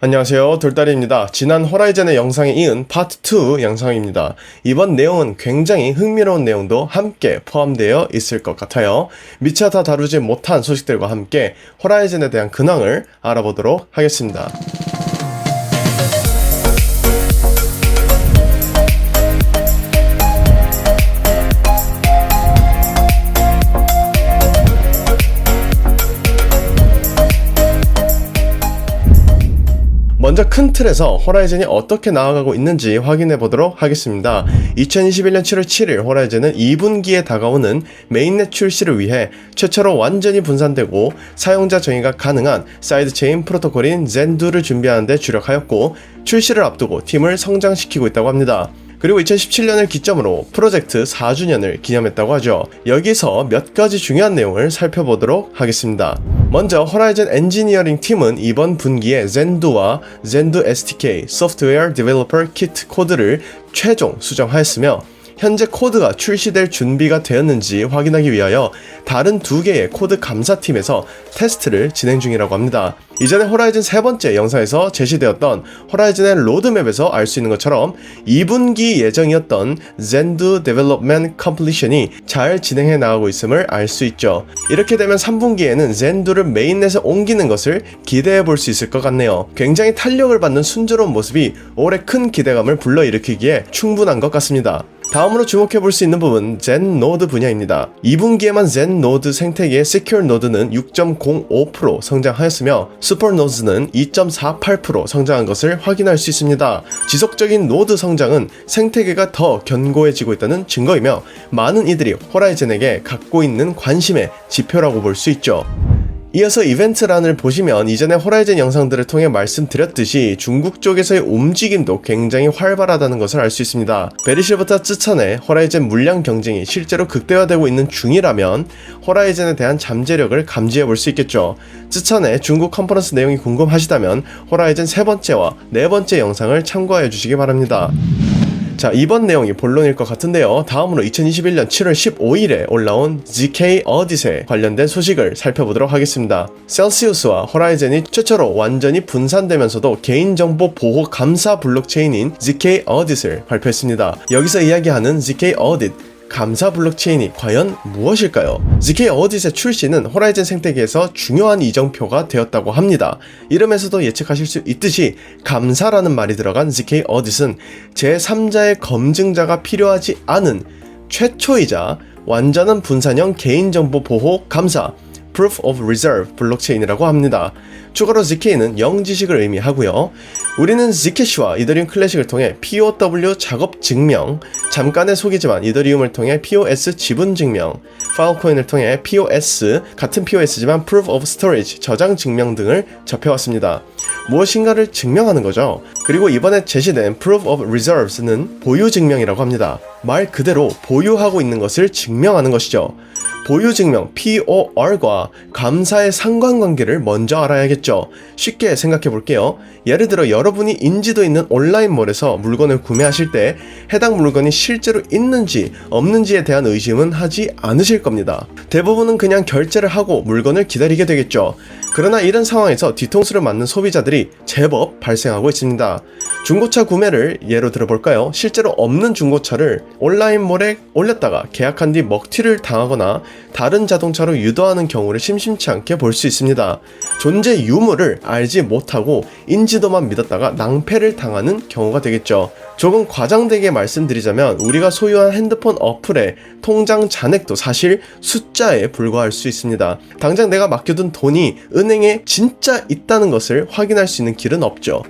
안녕하세요, 돌다리입니다. 지난 호라이즌의 영상에 이은 파트 2 영상입니다. 이번 내용은 굉장히 흥미로운 내용도 함께 포함되어 있을 것 같아요. 미처 다 다루지 못한 소식들과 함께 호라이즌에 대한 근황을 알아보도록 하겠습니다. 먼저 큰 틀에서 호라이즌이 어떻게 나아가고 있는지 확인해 보도록 하겠습니다. 2021년 7월 7일 호라이즌은 2분기에 다가오는 메인넷 출시를 위해 최초로 완전히 분산되고 사용자 정의가 가능한 사이드체인 프로토콜인 젠2를 준비하는 데 주력하였고, 출시를 앞두고 팀을 성장시키고 있다고 합니다. 그리고 2017년을 기점으로 프로젝트 4주년을 기념했다고 하죠. 여기서 몇 가지 중요한 내용을 살펴보도록 하겠습니다. 먼저 호라이즌 엔지니어링 팀은 이번 분기에 젠2와 젠2 SDK 소프트웨어 디벨로퍼 키트 코드를 최종 수정하였으며, 현재 코드가 출시될 준비가 되었는지 확인하기 위하여 다른 두 개의 코드 감사팀에서 테스트를 진행 중이라고 합니다. 이전에 호라이즌 세 번째 영상에서 제시되었던 호라이즌의 로드맵에서 알 수 있는 것처럼 2분기 예정이었던 젠2 Development Completion이 잘 진행해 나가고 있음을 알 수 있죠. 이렇게 되면 3분기에는 젠2를 메인넷에 옮기는 것을 기대해 볼 수 있을 것 같네요. 굉장히 탄력을 받는 순조로운 모습이 올해 큰 기대감을 불러일으키기에 충분한 것 같습니다. 다음으로 주목해 볼 수 있는 부분, 젠 노드 분야입니다. 2분기에만 젠 노드 생태계의 Secure 노드는 6.05% 성장하였으며 슈퍼 노드는 2.48% 성장한 것을 확인할 수 있습니다. 지속적인 노드 성장은 생태계가 더 견고해지고 있다는 증거이며, 많은 이들이 호라이즌에게 갖고 있는 관심의 지표라고 볼 수 있죠. 이어서 이벤트란을 보시면 이전에 호라이즌 영상들을 통해 말씀드렸듯이 중국 쪽에서의 움직임도 굉장히 활발하다는 것을 알 수 있습니다. 베리실부터 쯔천의 호라이즌 물량 경쟁이 실제로 극대화되고 있는 중이라면 호라이즌에 대한 잠재력을 감지해 볼 수 있겠죠. 쯔천의 중국 컨퍼런스 내용이 궁금하시다면 호라이즌 세 번째와 네 번째 영상을 참고해 주시기 바랍니다. 자, 이번 내용이 본론일 것 같은데요. 다음으로 2021년 7월 15일에 올라온 ZK 어딧에 관련된 소식을 살펴보도록 하겠습니다. 셀시우스와 호라이즌이 최초로 완전히 분산되면서도 개인정보 보호 감사 블록체인인 ZK 어딧을 발표했습니다. 여기서 이야기하는 ZK 어딧 감사 블록체인이 과연 무엇일까요? ZK 어딧의 출시는 호라이즌 생태계에서 중요한 이정표가 되었다고 합니다. 이름에서도 예측하실 수 있듯이 감사라는 말이 들어간 ZK 어딧은 제3자의 검증자가 필요하지 않은 최초이자 완전한 분산형 개인정보 보호 감사 Proof of Reserve 블록체인이라고 합니다. 추가로 ZK는 영지식을 의미하고요. 우리는 Zcash와 이더리움 클래식을 통해 POW 작업 증명, 잠깐의 소개지만 이더리움을 통해 POS 지분 증명, 파일코인을 통해 POS, 같은 POS지만 Proof of Storage 저장 증명 등을 접해왔습니다. 무엇인가를 증명하는 거죠. 그리고 이번에 제시된 Proof of Reserves는 보유 증명이라고 합니다. 말 그대로 보유하고 있는 것을 증명하는 것이죠. 보유 증명 POR과 감사의 상관관계를 먼저 알아야겠죠. 쉽게 생각해 볼게요. 예를 들어 여러분이 인지도 있는 온라인몰에서 물건을 구매하실 때 해당 물건이 실제로 있는지 없는지에 대한 의심은 하지 않으실 겁니다. 대부분은 그냥 결제를 하고 물건을 기다리게 되겠죠. 그러나 이런 상황에서 뒤통수를 맞는 소비자들이 제법 발생하고 있습니다. 중고차 구매를 예로 들어볼까요? 실제로 없는 중고차를 온라인몰에 올렸다가 계약한 뒤 먹튀를 당하거나 다른 자동차로 유도하는 경우를 심심치 않게 볼 수 있습니다. 존재 유무를 알지 못하고 인지도만 믿었다가 낭패를 당하는 경우가 되겠죠. 조금 과장되게 말씀드리자면 우리가 소유한 핸드폰 어플의 통장 잔액도 사실 숫자에 불과할 수 있습니다. 당장 내가 맡겨둔 돈이 은행에 진짜 있다는 것을 확인할 수 있는 길은 없죠.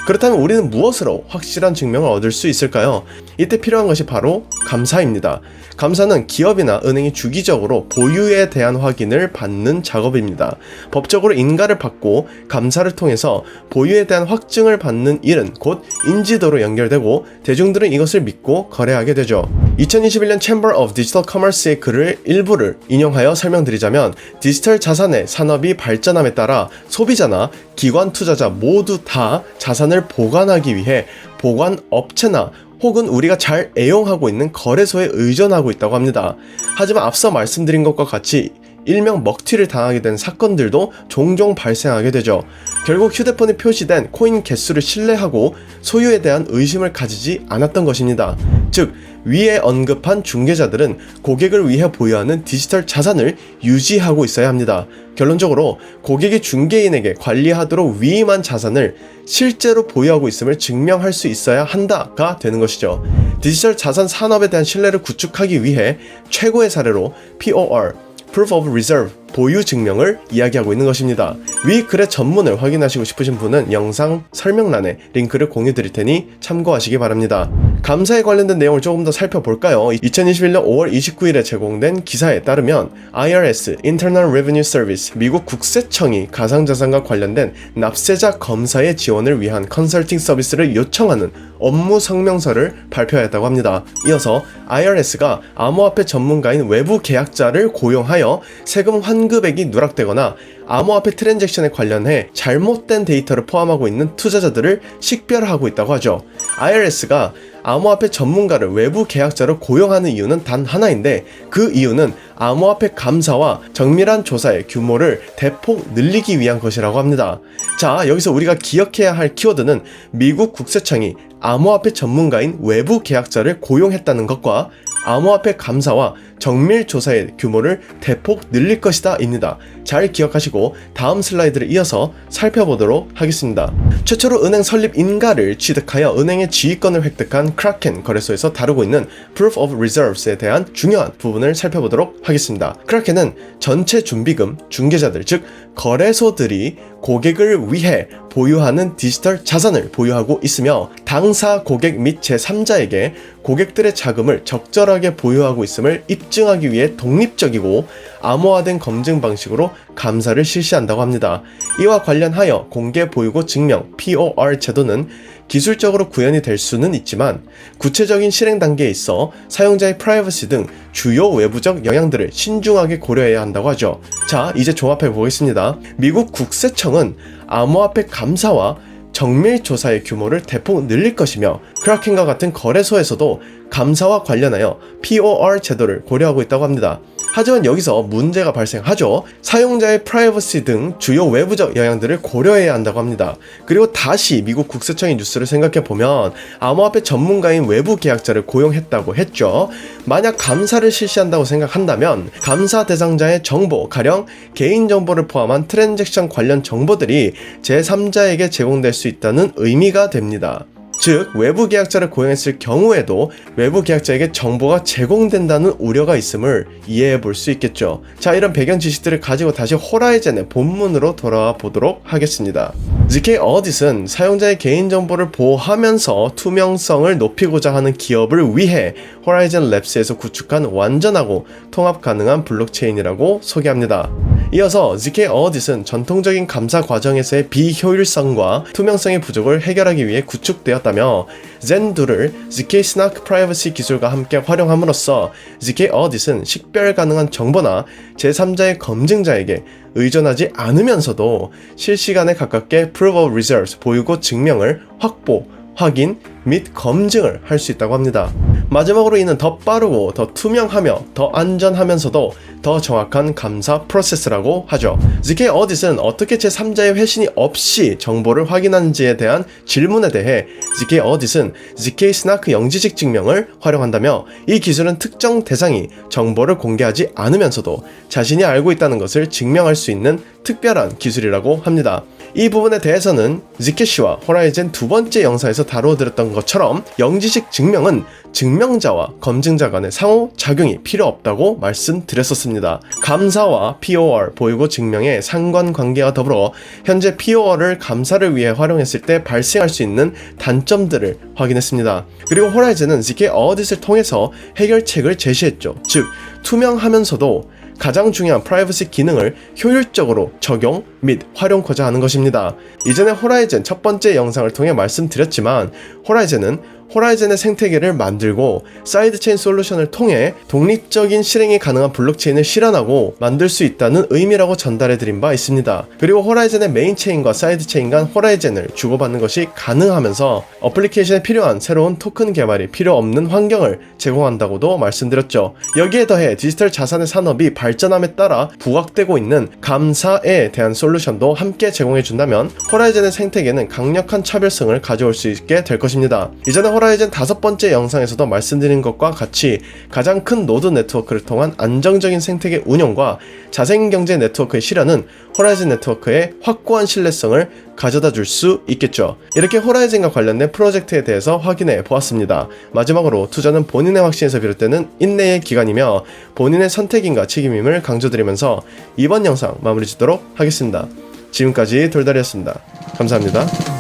그렇다면 우리는 무엇으로 확실한 증명을 얻을 수 있을까요? 이때 필요한 것이 바로 감사입니다. 감사는 기업이나 은행이 주기적으로 보유에 대한 확인을 받는 작업입니다. 법적으로 인가를 받고 감사를 통해서 보유에 대한 확증을 받는 일은 곧 인지도로 연결되고 대중들은 이것을 믿고 거래하게 되죠. 2021년 Chamber of Digital Commerce의 글을 일부를 인용하여 설명드리자면, 디지털 자산의 산업이 발전함에 따라 소비자나 기관 투자자 모두 다 자산을 보관하기 위해 보관 업체나 혹은 우리가 잘 애용하고 있는 거래소에 의존하고 있다고 합니다. 하지만 앞서 말씀드린 것과 같이 일명 먹튀를 당하게 된 사건들도 종종 발생하게 되죠. 결국 휴대폰에 표시된 코인 개수를 신뢰하고 소유에 대한 의심을 가지지 않았던 것입니다. 즉, 위에 언급한 중개자들은 고객을 위해 보유하는 디지털 자산을 유지하고 있어야 합니다. 결론적으로 고객이 중개인에게 관리하도록 위임한 자산을 실제로 보유하고 있음을 증명할 수 있어야 한다가 되는 것이죠. 디지털 자산 산업에 대한 신뢰를 구축하기 위해 최고의 사례로 POR, Proof of Reserve, 보유 증명을 이야기하고 있는 것입니다. 위 글의 전문을 확인하시고 싶으신 분은 영상 설명란에 링크를 공유 드릴 테니 참고하시기 바랍니다. 감사에 관련된 내용을 조금 더 살펴볼까요? 2021년 5월 29일에 제공된 기사에 따르면 IRS, Internal Revenue Service, 미국 국세청이 가상자산과 관련된 납세자 검사의 지원을 위한 컨설팅 서비스를 요청하는 업무 성명서를 발표하였다고 합니다. 이어서 IRS가 암호화폐 전문가인 외부 계약자를 고용하여 세금 환급액이 누락되거나 암호화폐 트랜잭션에 관련해 잘못된 데이터를 포함하고 있는 투자자들을 식별하고 있다고 하죠. IRS가 암호화폐 전문가를 외부 계약자로 고용하는 이유는 단 하나인데, 그 이유는 암호화폐 감사와 정밀한 조사의 규모를 대폭 늘리기 위한 것이라고 합니다. 자, 여기서 우리가 기억해야 할 키워드는 미국 국세청이 암호화폐 전문가인 외부 계약자를 고용했다는 것과 암호화폐 감사와 정밀 조사의 규모를 대폭 늘릴 것이다 입니다. 잘 기억하시고 다음 슬라이드를 이어서 살펴보도록 하겠습니다. 최초로 은행 설립 인가를 취득하여 은행의 지휘권을 획득한 크라켄 거래소에서 다루고 있는 Proof of Reserves에 대한 중요한 부분을 살펴보도록 하겠습니다. 크라켄은 전체 준비금, 중개자들, 즉 거래소들이 고객을 위해 보유하는 디지털 자산을 보유하고 있으며, 당사 고객 및 제3자에게 고객들의 자금을 적절하게 보유하고 있음을 입증하기 위해 독립적이고 암호화된 검증 방식으로 감사를 실시한다고 합니다. 이와 관련하여 공개 보유고 증명 POR 제도는 기술적으로 구현이 될 수는 있지만 구체적인 실행 단계에 있어 사용자의 프라이버시 등 주요 외부적 영향들을 신중하게 고려해야 한다고 하죠. 자, 이제 종합해 보겠습니다. 미국 국세청은 암호화폐 감사와 정밀 조사의 규모를 대폭 늘릴 것이며, 크라켄과 같은 거래소에서도 감사와 관련하여 POR 제도를 고려하고 있다고 합니다. 하지만 여기서 문제가 발생하죠. 사용자의 프라이버시 등 주요 외부적 영향들을 고려해야 한다고 합니다. 그리고 다시 미국 국세청의 뉴스를 생각해보면 암호화폐 전문가인 외부 계약자를 고용했다고 했죠. 만약 감사를 실시한다고 생각한다면 감사 대상자의 정보, 가령 개인정보를 포함한 트랜잭션 관련 정보들이 제3자에게 제공될 수 있다는 의미가 됩니다. 즉, 외부 계약자를 고용했을 경우에도 외부 계약자에게 정보가 제공된다는 우려가 있음을 이해해 볼 수 있겠죠. 자, 이런 배경 지식들을 가지고 다시 호라이즌의 본문으로 돌아와 보도록 하겠습니다. ZK 어딧은 사용자의 개인정보를 보호하면서 투명성을 높이고자 하는 기업을 위해 호라이즌 랩스에서 구축한 완전하고 통합 가능한 블록체인이라고 소개합니다. 이어서 ZK 어딧은 전통적인 감사 과정에서의 비효율성과 투명성의 부족을 해결하기 위해 구축되었다며, 젠2를 ZK 스나크 프라이버시 기술과 함께 활용함으로써 ZK 어딧은 식별 가능한 정보나 제3자의 검증자에게 의존하지 않으면서도 실시간에 가깝게 Proof of Reserves, 보유고 증명을 확보, 확인 및 검증을 할 수 있다고 합니다. 마지막으로 이는 더 빠르고 더 투명하며 더 안전하면서도 더 정확한 감사 프로세스라고 하죠. ZK 어딧은 어떻게 제3자의 회신이 없이 정보를 확인하는지에 대한 질문에 대해 ZK 어딧은 ZK 스나크 영지식 증명을 활용한다며, 이 기술은 특정 대상이 정보를 공개하지 않으면서도 자신이 알고 있다는 것을 증명할 수 있는 특별한 기술이라고 합니다. 이 부분에 대해서는 ZK씨와 호라이즌 두 번째 영상에서 다루어드렸던 것처럼 영지식 증명은 증명자와 검증자 간의 상호작용이 필요 없다고 말씀드렸었습니다. 감사와 POR, 보유고 증명의 상관관계와 더불어 현재 POR을 감사를 위해 활용했을 때 발생할 수 있는 단점들을 확인했습니다. 그리고 호라이즌은 ZK 어딧을 통해서 해결책을 제시했죠. 즉, 투명하면서도 가장 중요한 프라이버시 기능을 효율적으로 적용 및 활용하고자 하는 것입니다. 이전에 호라이즌 첫 번째 영상을 통해 말씀드렸지만, 호라이즌은 호라이즌의 생태계를 만들고 사이드체인 솔루션을 통해 독립적인 실행이 가능한 블록체인을 실현하고 만들 수 있다는 의미라고 전달해드린 바 있습니다. 그리고 호라이즌의 메인체인과 사이드체인 간 호라이즌을 주고받는 것이 가능하면서 어플리케이션에 필요한 새로운 토큰 개발이 필요 없는 환경을 제공한다고도 말씀드렸죠. 여기에 더해 디지털 자산의 산업이 발전함에 따라 부각되고 있는 감사에 대한 솔루션도 함께 제공해준다면 호라이즌의 생태계는 강력한 차별성을 가져올 수 있게 될 것입니다. 이전에 호라이즌 5번째 영상에서도 말씀드린 것과 같이 가장 큰 노드 네트워크를 통한 안정적인 생태계 운영과 자생경제 네트워크의 실현은 호라이즌 네트워크의 확고한 신뢰성을 가져다 줄 수 있겠죠. 이렇게 호라이즌과 관련된 프로젝트에 대해서 확인해 보았습니다. 마지막으로 투자는 본인의 확신에서 비롯되는 인내의 기간이며 본인의 선택인과 책임임을 강조드리면서 이번 영상 마무리 짓도록 하겠습니다. 지금까지 돌다리였습니다. 감사합니다.